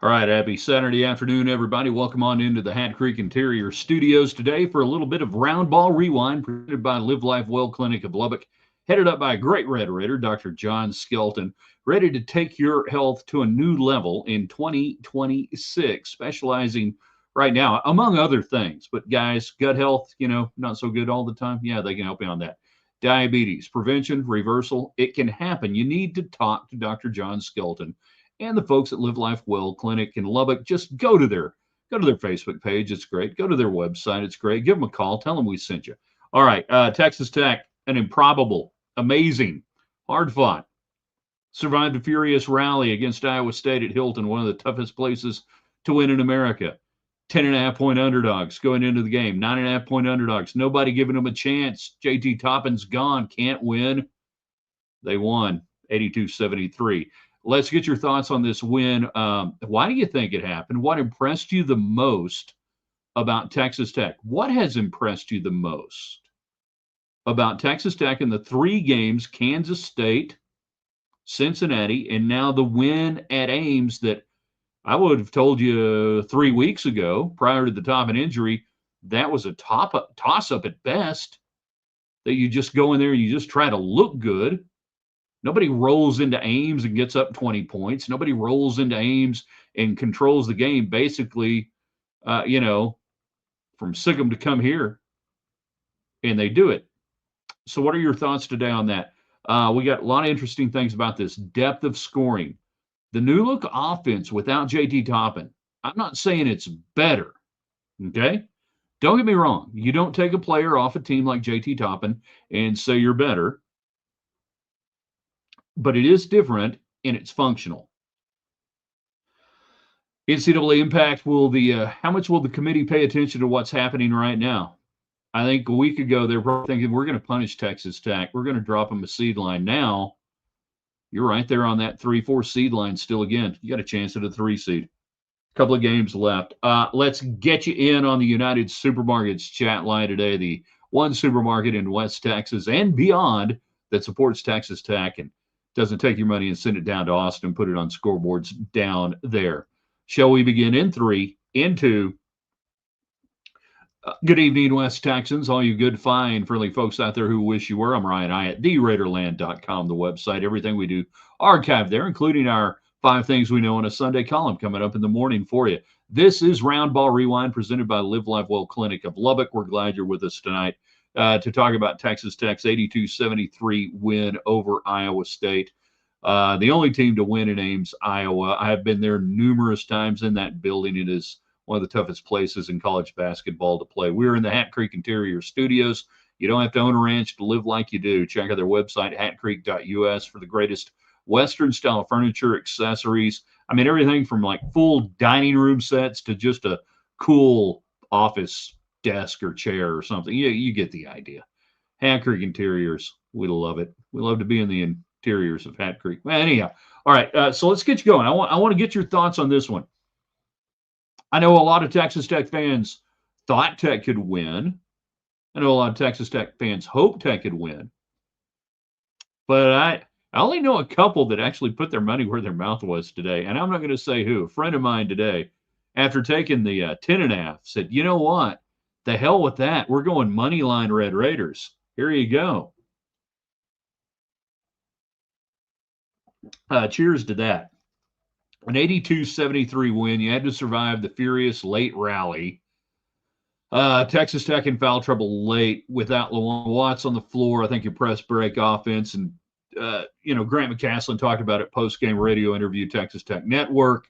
All right, happy Saturday afternoon, everybody. Welcome on into the Hat Creek Interior Studios today for a little bit of Roundball Rewind presented by Live Life Well Clinic of Lubbock, headed up by a great Red Raider, Dr. John Skelton, ready to take your health to a new level in 2026, specializing right now, among other things. But guys, gut health, not so good all the time. Yeah, they can help you on that. Diabetes, prevention, reversal, it can happen. You need to talk to Dr. John Skelton and the folks at Live Life Well Clinic in Lubbock. Just go to their Facebook page. It's great. Go to their website. It's great. Give them a call. Tell them we sent you. All right, Texas Tech, an improbable, amazing, hard fought, survived a furious rally against Iowa State at Hilton, one of the toughest places to win in America. 10.5 point underdogs going into the game. 9.5 point underdogs. Nobody giving them a chance. JT Toppin's gone. Can't win. They won 82-73. Let's get your thoughts on this win. Why do you think it happened? What impressed you the most about Texas Tech? What has impressed you the most about Texas Tech in the three games, Kansas State, Cincinnati, and now the win at Ames that I would have told you 3 weeks ago prior to the Toppin injury, that was a toss-up at best, that you just go in there and you just try to look good. Nobody rolls into Ames and gets up 20 points. Nobody rolls into Ames and controls the game, basically, from Sikkim to come here, and they do it. So what are your thoughts today on that? We got a lot of interesting things about this. Depth of scoring. The new look offense without JT Toppin. I'm not saying it's better, okay? Don't get me wrong. You don't take a player off a team like JT Toppin and say you're better, but it is different and it's functional. NCAA impact, how much will the committee pay attention to what's happening right now? I think a week ago they were thinking we're going to punish Texas Tech. We're going to drop them a seed line. Now you're right there on that 3-4 seed line still again. You got a chance at a 3 seed. A couple of games left. Let's get you in on the United Supermarkets chat line today, the one supermarket in West Texas and beyond that supports Texas Tech and doesn't take your money and send it down to Austin and put it on scoreboards down there. Shall we begin in 3, in 2? Good evening, West Texans, all you good, fine, friendly folks out there who wish you were. I'm Ryan Hyatt, TheRaiderland.com, the website. Everything we do archived there, including our 5 Things We Know on a Sunday column coming up in the morning for you. This is Roundball Rewind presented by Live Life Well Clinic of Lubbock. We're glad you're with us tonight to talk about Texas Tech's 82-73 win over Iowa State. The only team to win in Ames, Iowa. I have been there numerous times in that building. It is one of the toughest places in college basketball to play. We're in the Hat Creek Interior Studios. You don't have to own a ranch to live like you do. Check out their website, hatcreek.us, for the greatest Western-style furniture, accessories. I mean, everything from like full dining room sets to just a cool office desk or chair or something. You get the idea. Hat Creek Interiors, we love it. We love to be in the interiors of Hat Creek. Well, anyhow, all right, so let's get you going. I want to get your thoughts on this one. I know a lot of Texas Tech fans thought Tech could win. I know a lot of Texas Tech fans hope Tech could win. But I only know a couple that actually put their money where their mouth was today. And I'm not going to say who. A friend of mine today, after taking the 10.5, said, you know what? The hell with that. We're going money line Red Raiders. Here you go. Cheers to that. An 82-73 win. You had to survive the furious late rally. Texas Tech in foul trouble late without Lawan Watts on the floor. I think your press break offense and, Grant McCaslin talked about it post-game radio interview, Texas Tech Network.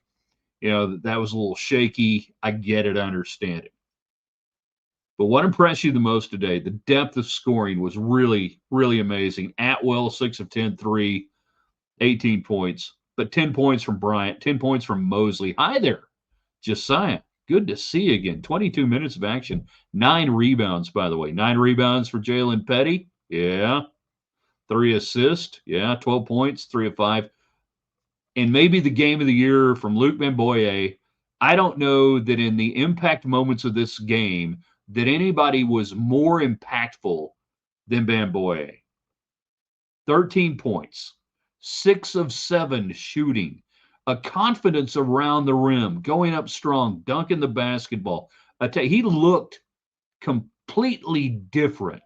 That was a little shaky. I get it. I understand it. But what impressed you the most today, the depth of scoring was really, really amazing. Atwell, 6 of 10, 3, 18 points. But 10 points from Bryant, 10 points from Mosley. Hi there, Josiah. Good to see you again. 22 minutes of action. 9 rebounds, by the way. 9 rebounds for Jalen Petty. Yeah. 3 assists. Yeah. 12 points, 3 of 5. And maybe the game of the year from Luke Bamboye. I don't know that in the impact moments of this game that anybody was more impactful than Bamboye. 13 points. 6 of 7 shooting, a confidence around the rim, going up strong, dunking the basketball. He looked completely different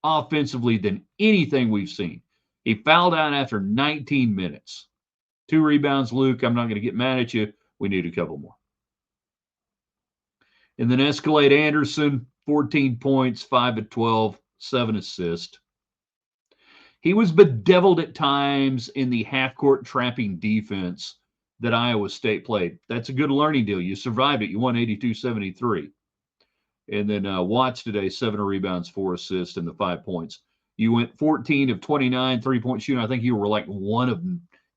offensively than anything we've seen. He fouled out after 19 minutes. 2 rebounds, Luke. I'm not going to get mad at you. We need a couple more. And then Escalade Anderson, 14 points, 5 of 12, 7 assists. He was bedeviled at times in the half-court trapping defense that Iowa State played. That's a good learning deal. You survived it. You won 82-73. And then Watts today, 7 rebounds, 4 assists, and the 5 points. You went 14 of 29 3-point shooting. I think you were like 1 of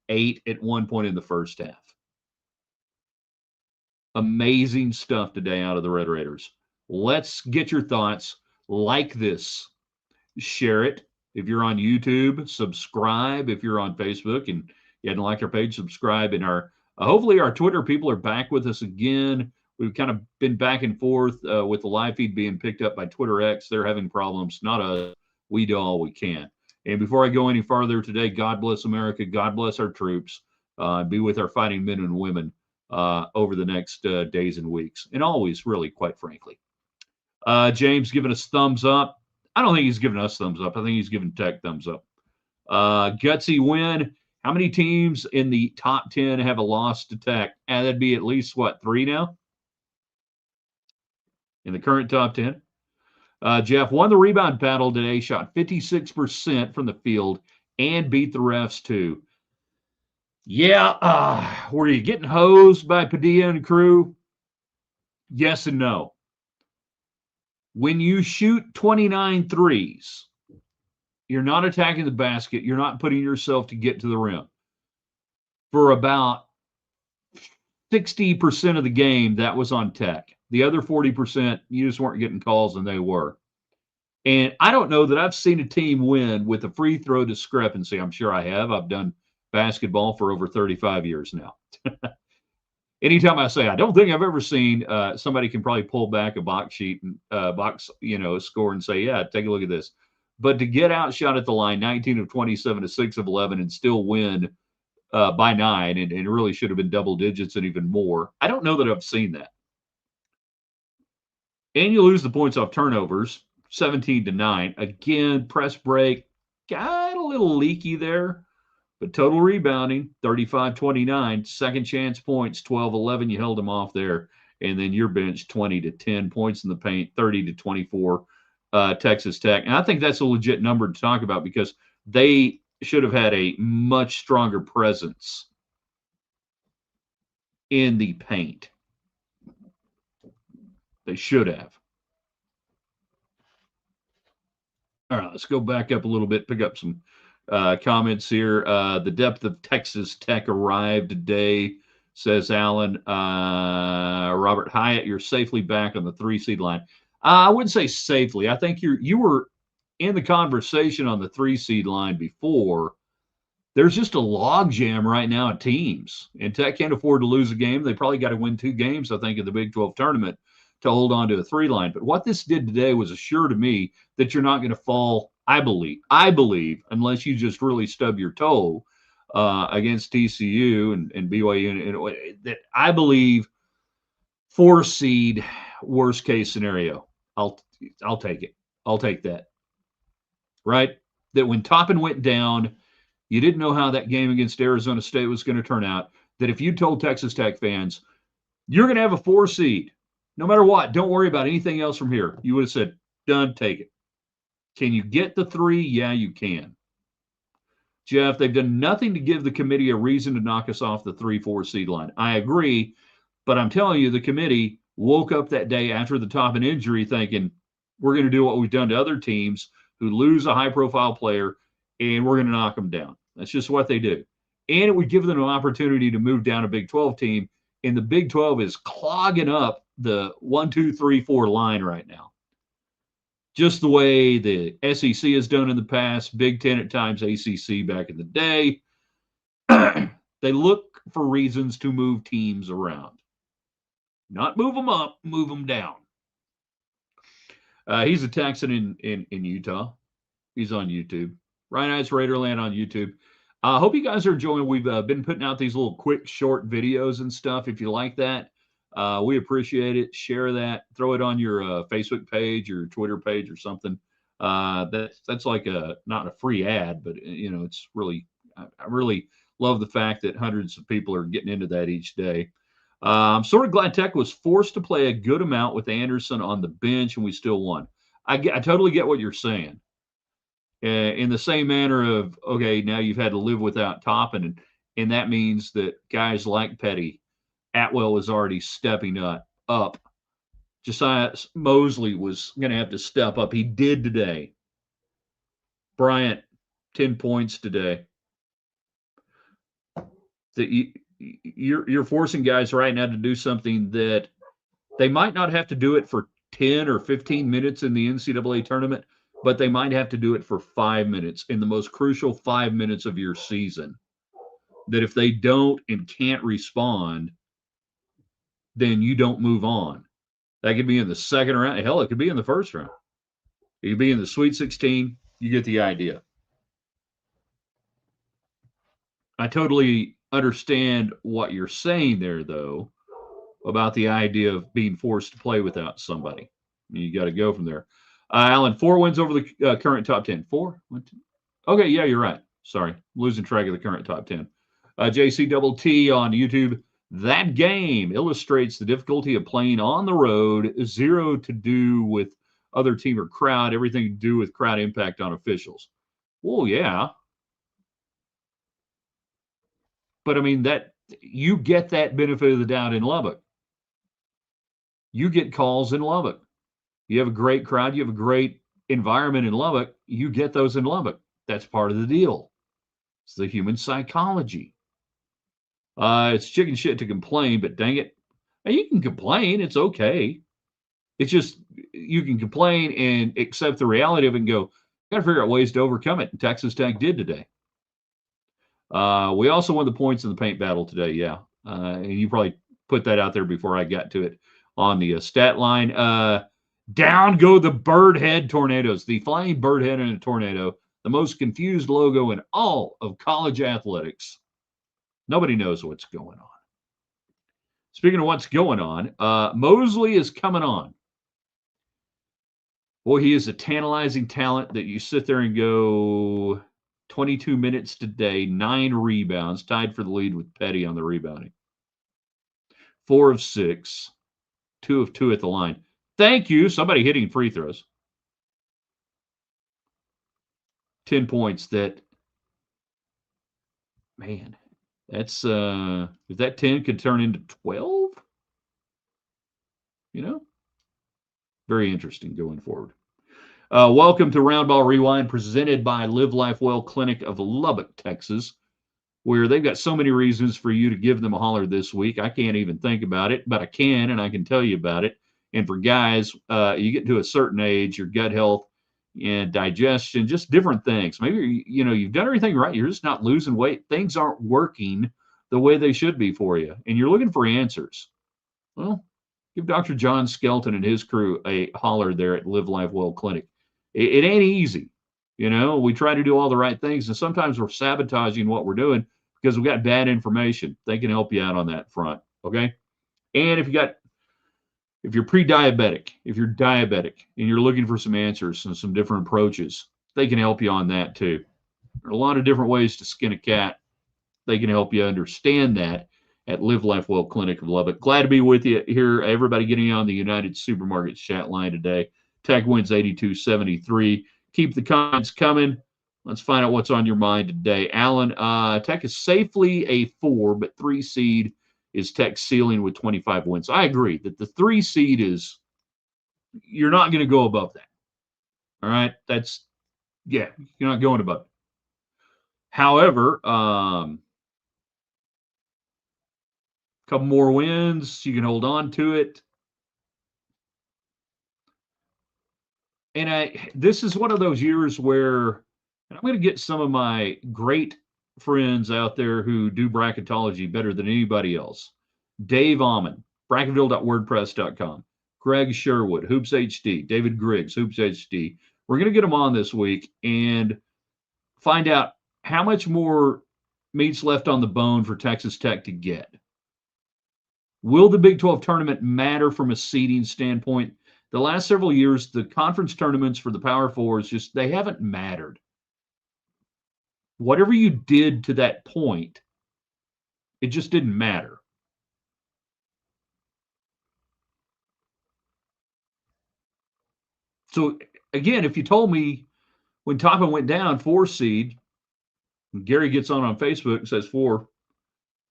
8 at one point in the first half. Amazing stuff today out of the Red Raiders. Let's get your thoughts. Like this. Share it. If you're on YouTube, subscribe. If you're on Facebook and you hadn't liked our page, subscribe. And hopefully our Twitter people are back with us again. We've kind of been back and forth with the live feed being picked up by Twitter X. They're having problems. Not us. We do all we can. And before I go any farther today, God bless America. God bless our troops. Be with our fighting men and women over the next days and weeks. And always, really, quite frankly. James giving us thumbs up. I don't think he's giving us thumbs up. I think he's giving Tech thumbs up. Gutsy win. How many teams in the top 10 have a loss to Tech? That'd be at least, 3 now? In the current top 10. Jeff won the rebound battle today, shot 56% from the field, and beat the refs too. Yeah, were you getting hosed by Padilla and crew? Yes and no. When you shoot 29 threes, you're not attacking the basket. You're not putting yourself to get to the rim. For about 60% of the game, that was on Tech. The other 40%, you just weren't getting calls, and they were. And I don't know that I've seen a team win with a free throw discrepancy. I'm sure I have. I've done basketball for over 35 years now. Anytime I say I don't think I've ever seen, somebody can probably pull back a box sheet and score and say, yeah, take a look at this. But to get outshot at the line, 19 of 27 to 6 of 11, and still win by 9, and it really should have been double digits and even more. I don't know that I've seen that. And you lose the points off turnovers, 17-9. Again, press break, got a little leaky there. But total rebounding, 35-29. Second chance points, 12-11. You held them off there. And then your bench, 20-10 points in the paint, 30-24 Texas Tech. And I think that's a legit number to talk about because they should have had a much stronger presence in the paint. They should have. All right, let's go back up a little bit, pick up some comments here. The depth of Texas Tech arrived today, says Alan. Robert Hyatt, you're safely back on the 3-seed line. I wouldn't say safely. I think you were in the conversation on the 3-seed line before. There's just a logjam right now at teams, and Tech can't afford to lose a game. They probably got to win 2 games, I think, in the Big 12 tournament to hold on to a 3 line. But what this did today was assure to me that you're not going to fall, I believe, unless you just really stub your toe against TCU and BYU, that I believe 4-seed, worst case scenario. I'll take it. I'll take that. Right? That when Toppin went down, you didn't know how that game against Arizona State was going to turn out. That if you told Texas Tech fans, you're going to have a 4-seed, no matter what, don't worry about anything else from here, you would have said, done, take it. Can you get the 3? Yeah, you can. Jeff, they've done nothing to give the committee a reason to knock us off the 3-4 seed line. I agree, but I'm telling you, the committee woke up that day after the Toppin injury thinking, we're going to do what we've done to other teams who lose a high-profile player, and we're going to knock them down. That's just what they do. And it would give them an opportunity to move down a Big 12 team, and the Big 12 is clogging up the 1, 2, 3, 4 line right now. Just the way the SEC has done in the past, Big 10 at times, ACC back in the day. They look for reasons to move teams around. Not move them up, move them down. He's a Texan in Utah. He's on YouTube. Ryan Ice Raiderland on YouTube. I hope you guys are enjoying. We've been putting out these little quick, short videos and stuff. If you like that, we appreciate it. Share that. Throw it on your Facebook page or Twitter page or something. That's like a not a free ad, but it's really I really love the fact that hundreds of people are getting into that each day. I'm sort of glad Tech was forced to play a good amount with Anderson on the bench, and we still won. I totally get what you're saying. In the same manner of, okay, now you've had to live without Toppin, and that means that guys like Petty, Atwell is already stepping up. Josiah Mosley was going to have to step up. He did today. Bryant, 10 points today. You're forcing guys right now to do something that they might not have to do it for 10 or 15 minutes in the NCAA tournament, but they might have to do it for 5 minutes in the most crucial 5 minutes of your season. That if they don't and can't respond, then you don't move on. That could be in the second round. Hell, it could be in the first round. It could be in the Sweet 16. You get the idea. I totally understand what you're saying there, though, about the idea of being forced to play without somebody. You got to go from there. Alan, 4 wins over the current top 10. 4? 1, 2. Okay, yeah, you're right. Sorry, losing track of the current top 10. JC Double T on YouTube. That game illustrates the difficulty of playing on the road. 0 to do with other team or crowd. Everything to do with crowd impact on officials. Well, yeah. But I mean, that you get that benefit of the doubt in Lubbock. You get calls in Lubbock. You have a great crowd. You have a great environment in Lubbock. You get those in Lubbock. That's part of the deal. It's the human psychology. It's chicken shit to complain, but dang it, you can complain. It's okay. It's just you can complain and accept the reality of it and go, got to figure out ways to overcome it. And Texas Tech did today. We also won the points in the paint battle today. Yeah. And you probably put that out there before I got to it on the stat line. Down go the Birdhead Tornadoes, the flying Birdhead in a tornado, the most confused logo in all of college athletics. Nobody knows what's going on. Speaking of what's going on, Mosley is coming on. Boy, he is a tantalizing talent that you sit there and go 22 minutes today, 9 rebounds, tied for the lead with Petty on the rebounding. 4 of 6, 2 of 2 at the line. Thank you. Somebody hitting free throws. 10 points. That, man, that's if that 10 could turn into 12, very interesting going forward. Welcome to Roundball Rewind, presented by Live Life Well Clinic of Lubbock, Texas, where they've got so many reasons for you to give them a holler this week. I can't even think about it, but I can, and I can tell you about it. And for guys, you get to a certain age, your gut health and digestion, just different things. Maybe, you've done everything right. You're just not losing weight. Things aren't working the way they should be for you, and you're looking for answers. Well, give Dr. John Skelton and his crew a holler there at Live Life Well Clinic. It ain't easy. We try to do all the right things, and sometimes we're sabotaging what we're doing because we've got bad information. They can help you out on that front, okay? And if you're pre-diabetic, if you're diabetic and you're looking for some answers and some different approaches, they can help you on that too. There are a lot of different ways to skin a cat. They can help you understand that at Live Life Well Clinic of Lubbock. Glad to be with you here. Everybody getting on the United Supermarkets chat line today. Tech wins 82-73. Keep the comments coming. Let's find out what's on your mind today. Alan, Tech is safely a 4, but 3 seed is Tech ceiling with 25 wins. I agree that the 3 seed is, you're not going to go above that. All right. You're not going above it. However, couple more wins, you can hold on to it. And this is one of those years where, and I'm going to get some of my great friends out there who do bracketology better than anybody else. Dave Amon, bracketville.wordpress.com. Greg Sherwood, Hoops HD. David Griggs, Hoops HD. We're going to get them on this week and find out how much more meat's left on the bone for Texas Tech to get. Will the Big 12 tournament matter from a seeding standpoint? The last several years, the conference tournaments for the Power Fours they haven't mattered. Whatever you did to that point, it just didn't matter. So again, if you told me when Toppin went down 4 seed, Gary gets on Facebook and says 4,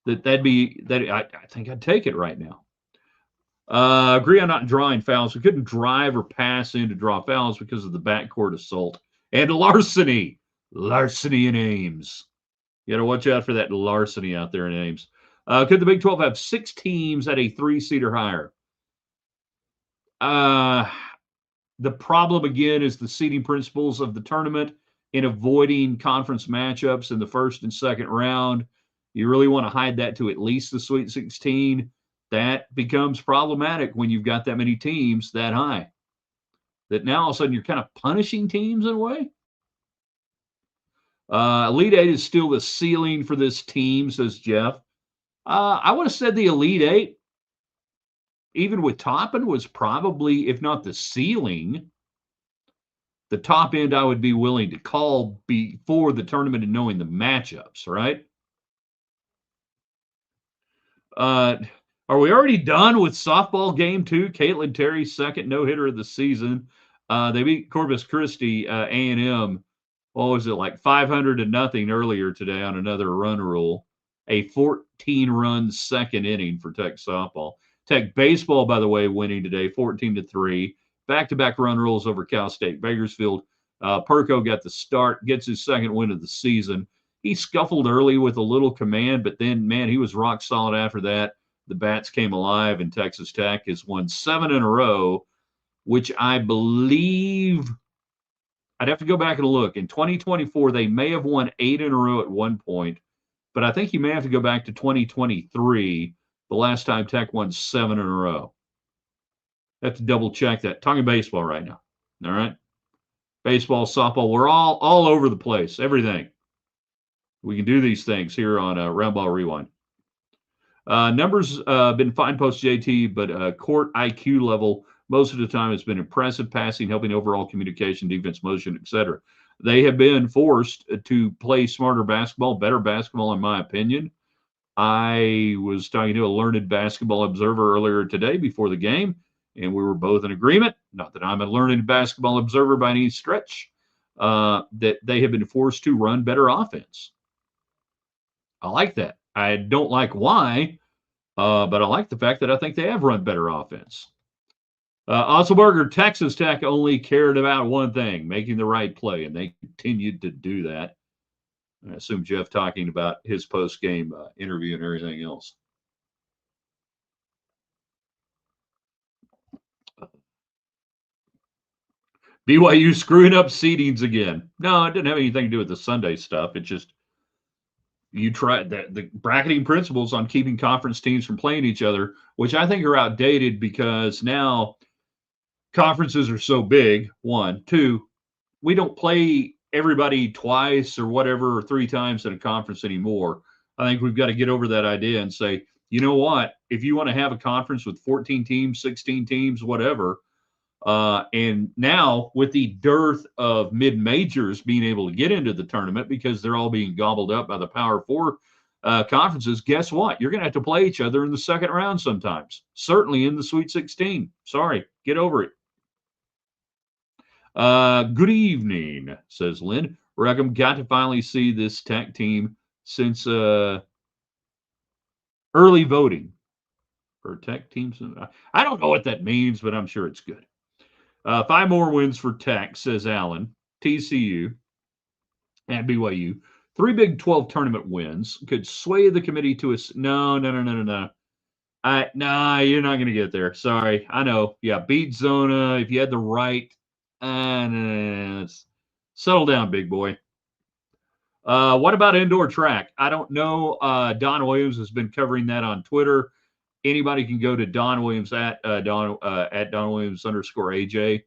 that'd be that I think I'd take it right now. Agree on not drawing fouls. We couldn't drive or pass in to draw fouls because of the backcourt assault and larceny. Larceny in Ames. You got to watch out for that larceny out there in Ames. Could the Big 12 have 6 teams at a 3-seed or higher? The problem, again, is the seeding principles of the tournament in avoiding conference matchups in the first and second round. You really want to hide that to at least the Sweet 16. That becomes problematic when you've got that many teams that high. That now all of a sudden you're kind of punishing teams in a way. Elite Eight is still the ceiling for this team, says Jeff. I would have said the Elite Eight, even with Toppin, was probably, if not the ceiling, the top end I would be willing to call before the tournament and knowing the matchups, right? Are we already done with softball game 2? Caitlin Terry's second no-hitter of the season. They beat Corpus Christi A&M. What was it, like 500-0 earlier today on another run rule. A 14-run second inning for Tech softball. Tech baseball, by the way, winning today 14-3. Back-to-back run rules over Cal State Bakersfield. Perko got the start, gets his second win of the season. He scuffled early with a little command, but then, man, he was rock solid after that. The bats came alive, and Texas Tech has won 7 in a row, which I believe I'd have to go back and look. In 2024, they may have won 8 in a row at one point, but I think you may have to go back to 2023, the last time Tech won 7 in a row. I have to double check that. Talking baseball right now. All right. Baseball, softball, we're all over the place. Everything. We can do these things here on Roundball Rewind. Numbers been fine post JT, but court IQ level most of the time has been impressive. Passing, helping overall communication, defense, motion, etc. They have been forced to play smarter basketball, better basketball, in my opinion. I was talking to a learned basketball observer earlier today before the game, and we were both in agreement, not that I'm a learned basketball observer by any stretch, that they have been forced to run better offense. I like that. I don't like why, but I like the fact that I think they have run better offense. Otzelberger, Texas Tech only cared about one thing, making the right play, and they continued to do that. I assume Jeff talking about his post-game interview and everything else. BYU screwing up seedings again. No, it didn't have anything to do with the Sunday stuff. It just, you try the bracketing principles on keeping conference teams from playing each other, which I think are outdated because now conferences are so big. 1, 2, we don't play everybody twice or whatever, or 3 times in a conference anymore. I think we've got to get over that idea and say, you know what, if you want to have a conference with 14 teams, 16 teams, whatever, and now with the dearth of mid-majors being able to get into the tournament because they're all being gobbled up by the Power Four conferences, guess what? You're going to have to play each other in the second round sometimes. Certainly in the Sweet 16. Sorry, get over it. Good evening, says Lynn. Reckham, got to finally see this Tech team since early voting for Tech teams. I don't know what that means, but I'm sure it's good. 5 more wins for Tech, says Allen. TCU and BYU. 3 Big 12 tournament wins could sway the committee to a... No. Nah, you're not going to get there. Sorry. I know. Yeah, beat Zona. If you had the right... settle down, big boy. What about indoor track? I don't know. Don Williams has been covering that on Twitter. Anybody can go to Don Williams at Don Williams _AJ.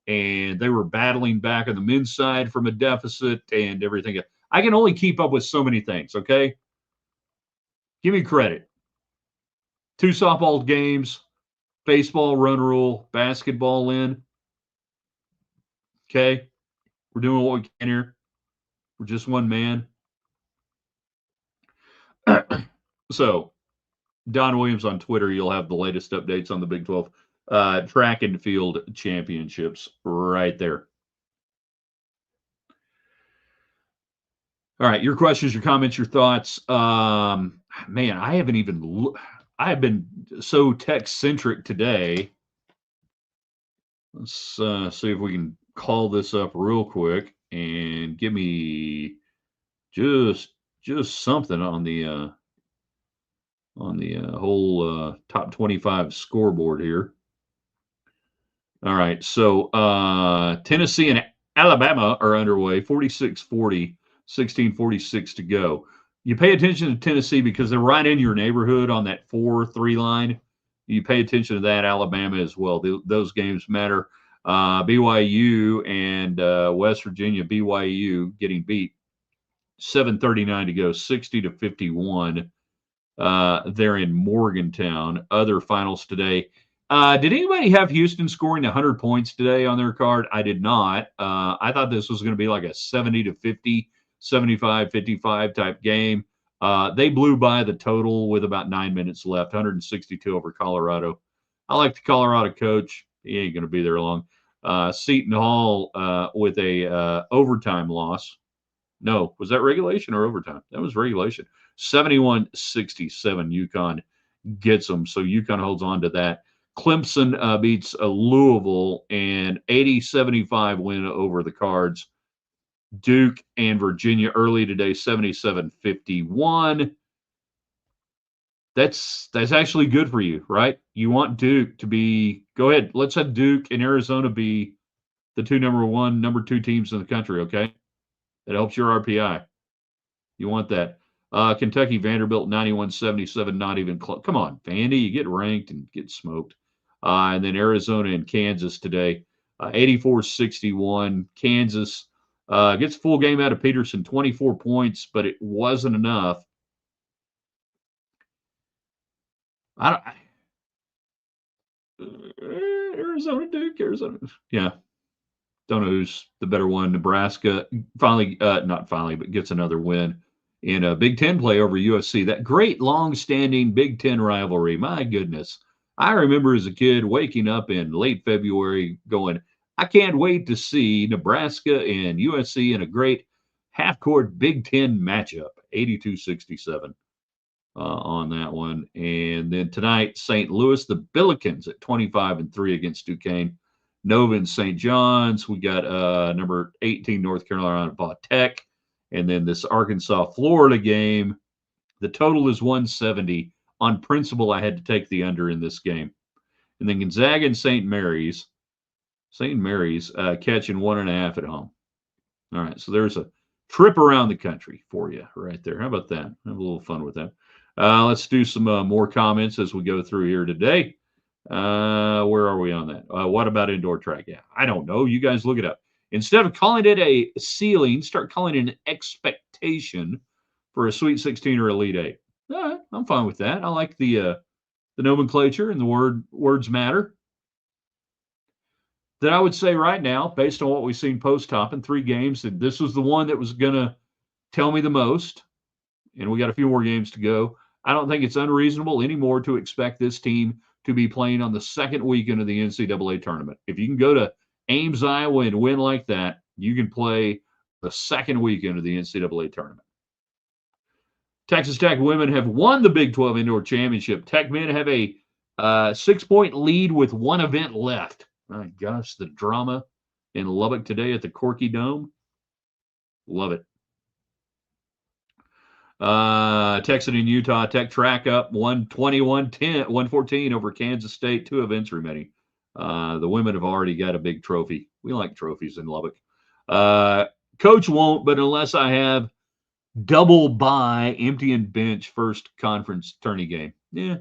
And they were battling back on the men's side from a deficit and everything. I can only keep up with so many things, okay? Give me credit. 2 softball games, baseball run rule, basketball in. Okay, we're doing what we can here. We're just one man. So, Don Williams on Twitter, you'll have the latest updates on the Big 12 track and field championships right there. All right, your questions, your comments, your thoughts. Man, I haven't even. I have been so tech centric today. Let's see if we can call this up real quick and give me just something on the whole top 25 scoreboard here. All right, so Tennessee and Alabama are underway, 46-40, 16:46 to go. You pay attention to Tennessee because they're right in your neighborhood on that 4-3 line. You pay attention to that, Alabama as well. Those games matter. BYU and West Virginia, BYU getting beat, 7:39 to go, 60-51. They're in Morgantown. Other finals today. Did anybody have Houston scoring 100 points today on their card? I did not. I thought this was going to be like a 70-50, 75-55 type game. They blew by the total with about 9 minutes left, 162 over Colorado. I like the Colorado coach. He ain't going to be there long. Seton Hall with a overtime loss. No, was that regulation or overtime? That was regulation. 71-67, UConn gets them. So UConn holds on to that. Clemson beats Louisville and 80-75 win over the Cards. Duke and Virginia early today, 77-51. That's actually good for you, right? You want Duke to be, go ahead, let's have Duke and Arizona be the two number 2 teams in the country, okay? That helps your RPI. You want that. Kentucky, Vanderbilt, 91-77, not even close. Come on, Vandy, you get ranked and get smoked. And then Arizona and Kansas today, 84-61. Kansas gets full game out of Peterson, 24 points, but it wasn't enough. Arizona, Duke, Arizona. Yeah. Don't know who's the better one. Nebraska finally, not finally, but gets another win in a Big Ten play over USC. That great long-standing Big Ten rivalry. My goodness. I remember as a kid waking up in late February going, I can't wait to see Nebraska and USC in a great half-court Big Ten matchup, 82-67 on that one. And then tonight, St. Louis, the Billikens at 25-3 against Duquesne. Nova and St. John's. We got number 18 North Carolina Tech, and then this Arkansas-Florida game. The total is 170. On principle, I had to take the under in this game. And then Gonzaga and St. Mary's. St. Mary's catching 1.5 at home. All right, so there's a trip around the country for you right there. How about that? Have a little fun with that. Let's do some more comments as we go through here today. Where are we on that? What about indoor track? Yeah, I don't know. You guys look it up. Instead of calling it a ceiling, start calling it an expectation for a Sweet 16 or Elite 8. All right, I'm fine with that. I like the nomenclature and the words matter. That I would say right now, based on what we've seen post Toppin, 3 games, that this was the one that was going to tell me the most. And we got a few more games to go. I don't think it's unreasonable anymore to expect this team to be playing on the second weekend of the NCAA tournament. If you can go to Ames, Iowa and win like that, you can play the second weekend of the NCAA tournament. Texas Tech women have won the Big 12 Indoor Championship. Tech men have a 6-point lead with 1 event left. My gosh, the drama in Lubbock today at the Corky Dome. Love it. Texas and Utah Tech track up 121-114 over Kansas State. 2 events remaining. The women have already got a big trophy. We like trophies in Lubbock. Coach won't, but unless I have double bye, empty and bench first conference tourney game. Yeah.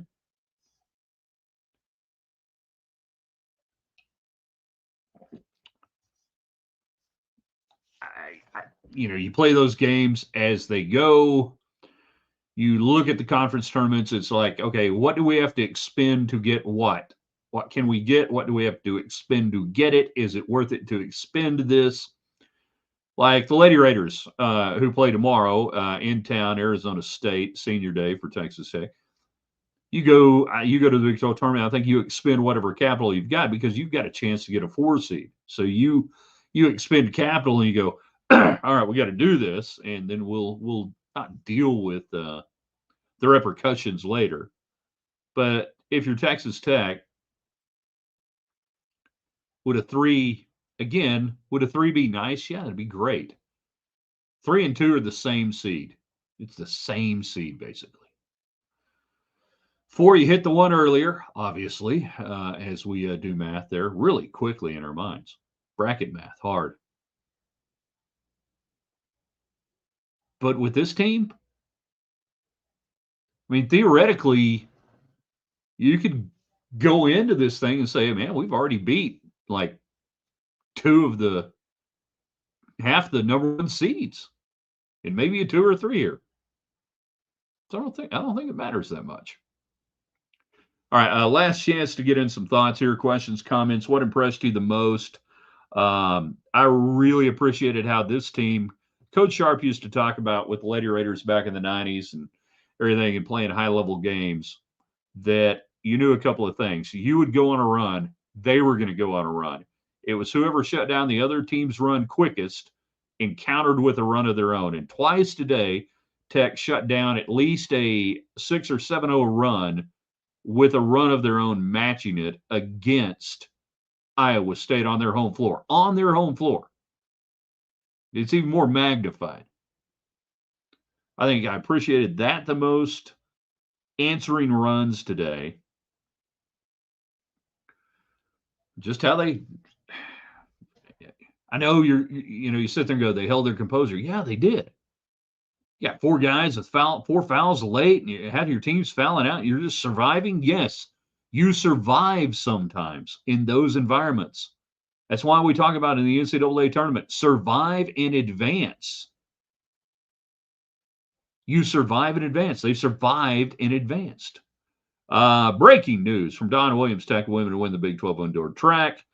You play those games as they go. You look at the conference tournaments, it's like, okay, what do we have to expend to get what? What can we get? What do we have to expend to get it? Is it worth it to expend this? Like the Lady Raiders, who play tomorrow in town, Arizona State, senior day for Texas Tech. You go to the Big 12 tournament. I think you expend whatever capital you've got because you've got a chance to get a 4 seed. So you expend capital and you go, all right, we got to do this, and then we'll not deal with the repercussions later. But if you're Texas Tech, would a three would a 3 be nice? Yeah, it'd be great. 3 and 2 are the same seed. It's the same seed basically. 4, you hit the one earlier, obviously, as we do math there really quickly in our minds. Bracket math, hard. But with this team, I mean, theoretically, you could go into this thing and say, man, we've already beat like half the number 1 seeds, and maybe a 2 or 3 here. So I don't think it matters that much. All right, last chance to get in some thoughts here, questions, comments. What impressed you the most? I really appreciated how this team, Coach Sharp used to talk about with the Lady Raiders back in the 90s and everything and playing high level games, that you knew a couple of things. You would go on a run, they were going to go on a run. It was whoever shut down the other team's run quickest and countered with a run of their own. And twice today, Tech shut down at least a 6 or 7-0 run with a run of their own matching it against Iowa State on their home floor. On their home floor. It's even more magnified. I think I appreciated that the most. Answering runs today. Just how they, I know you sit there and go, they held their composure. Yeah, they did. You got 4 guys with 4 fouls late, and you have your teams fouling out. You're just surviving. Yes, you survive sometimes in those environments. That's why we talk about in the NCAA tournament, survive in advance. You survive in advance. They survived in advance. Breaking news from Don Williams, Tech women to win the Big 12 indoor track.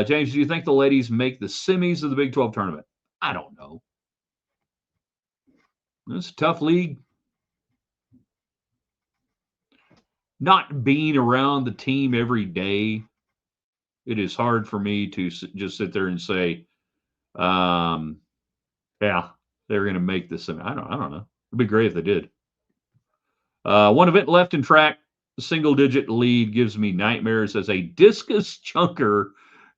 James, do you think the ladies make the semis of the Big 12 tournament? I don't know. It's a tough league. Not being around the team every day, it is hard for me to just sit there and say, yeah, they're going to make this. I don't know. It'd be great if they did. One event left in track. Single-digit lead gives me nightmares as a discus chunker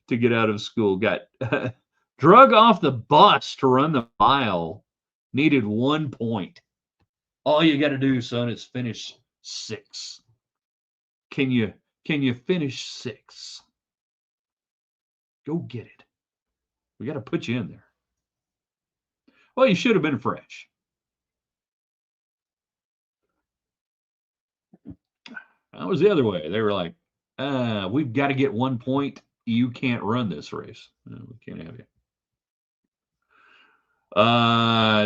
to get out of school. Got drug off the bus to run the mile. Needed 1 point. All you got to do, son, is finish 6. Can you finish 6? Go get it. We got to put you in there. Well, you should have been fresh. That was the other way. They were like, we've got to get 1 point. You can't run this race. No, we can't have you.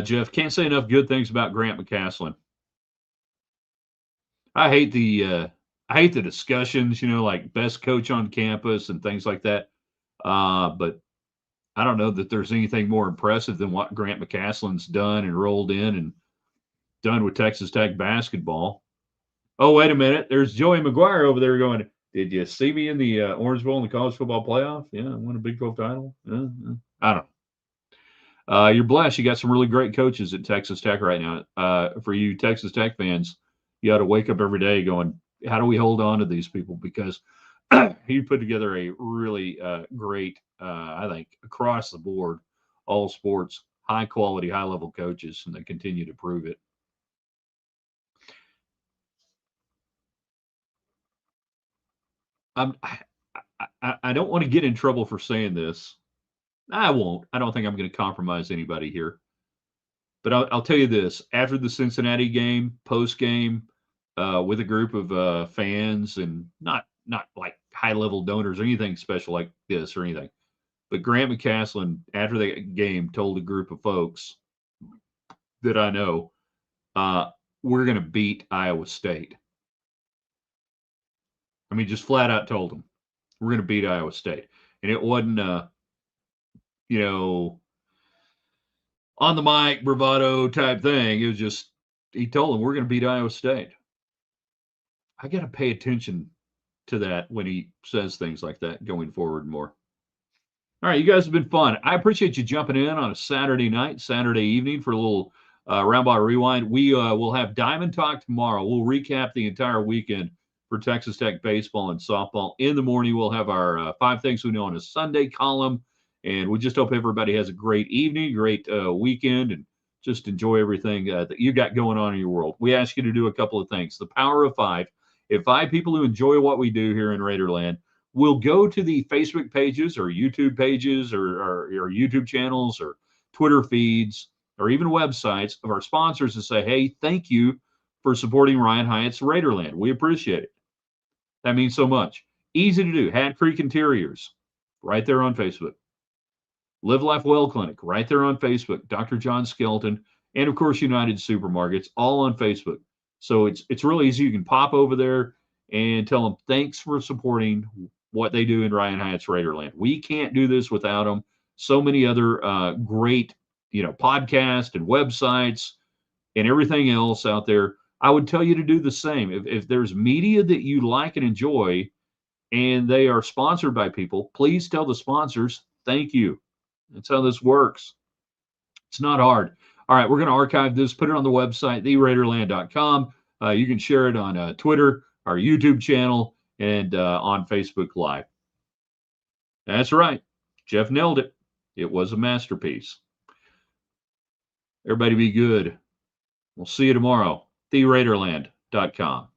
Jeff, can't say enough good things about Grant McCaslin. I hate the discussions, like best coach on campus and things like that. But I don't know that there's anything more impressive than what Grant McCaslin's done and rolled in and done with Texas Tech basketball. Oh, wait a minute. There's Joey McGuire over there going, did you see me in the Orange Bowl in the college football playoff? Yeah, I won a Big 12 title. I don't know. You're blessed. You got some really great coaches at Texas Tech right now. For you Texas Tech fans, you ought to wake up every day going, how do we hold on to these people? Because he put together a really great, I think, across the board, all sports, high quality, high level coaches, and they continue to prove it. I don't want to get in trouble for saying this. I won't. I don't think I'm going to compromise anybody here. But I'll tell you this: after the Cincinnati game, post game, with a group of fans, and not like high level donors or anything special like this or anything, but Grant McCaslin, after the game, told a group of folks that I know, we're going to beat Iowa State. I mean, just flat out told them, we're going to beat Iowa State. And it wasn't, you know, on the mic, bravado type thing. It was just, he told them, we're going to beat Iowa State. I got to pay attention to that when he says things like that going forward more. All right, you guys have been fun. I appreciate you jumping in on a Saturday night, Saturday evening for a little Roundball Rewind. We will have Diamond Talk tomorrow. We'll recap the entire weekend for Texas Tech baseball and softball. In the morning, we'll have our 5 Things We Know on a Sunday column. And we just hope everybody has a great evening, great weekend, and just enjoy everything that you got going on in your world. We ask you to do a couple of things. The power of 5. If 5 people who enjoy what we do here in Raiderland will go to the Facebook pages or YouTube pages or YouTube channels or Twitter feeds or even websites of our sponsors and say, hey, thank you for supporting Ryan Hyatt's Raiderland. We appreciate it. That means so much. Easy to do. Hat Creek Interiors, right there on Facebook. Live Life Well Clinic, right there on Facebook. Dr. John Skelton, and of course, United Supermarkets, all on Facebook. So it's really easy. You can pop over there and tell them thanks for supporting what they do in Ryan Hyatt's Raiderland. We can't do this without them. So many other great, podcasts and websites and everything else out there. I would tell you to do the same. If there's media that you like and enjoy and they are sponsored by people, please tell the sponsors, thank you. That's how this works. It's not hard. All right, we're going to archive this, put it on the website, theraiderland.com. You can share it on Twitter, our YouTube channel, and on Facebook Live. That's right. Jeff nailed it. It was a masterpiece. Everybody be good. We'll see you tomorrow. theraiderland.com.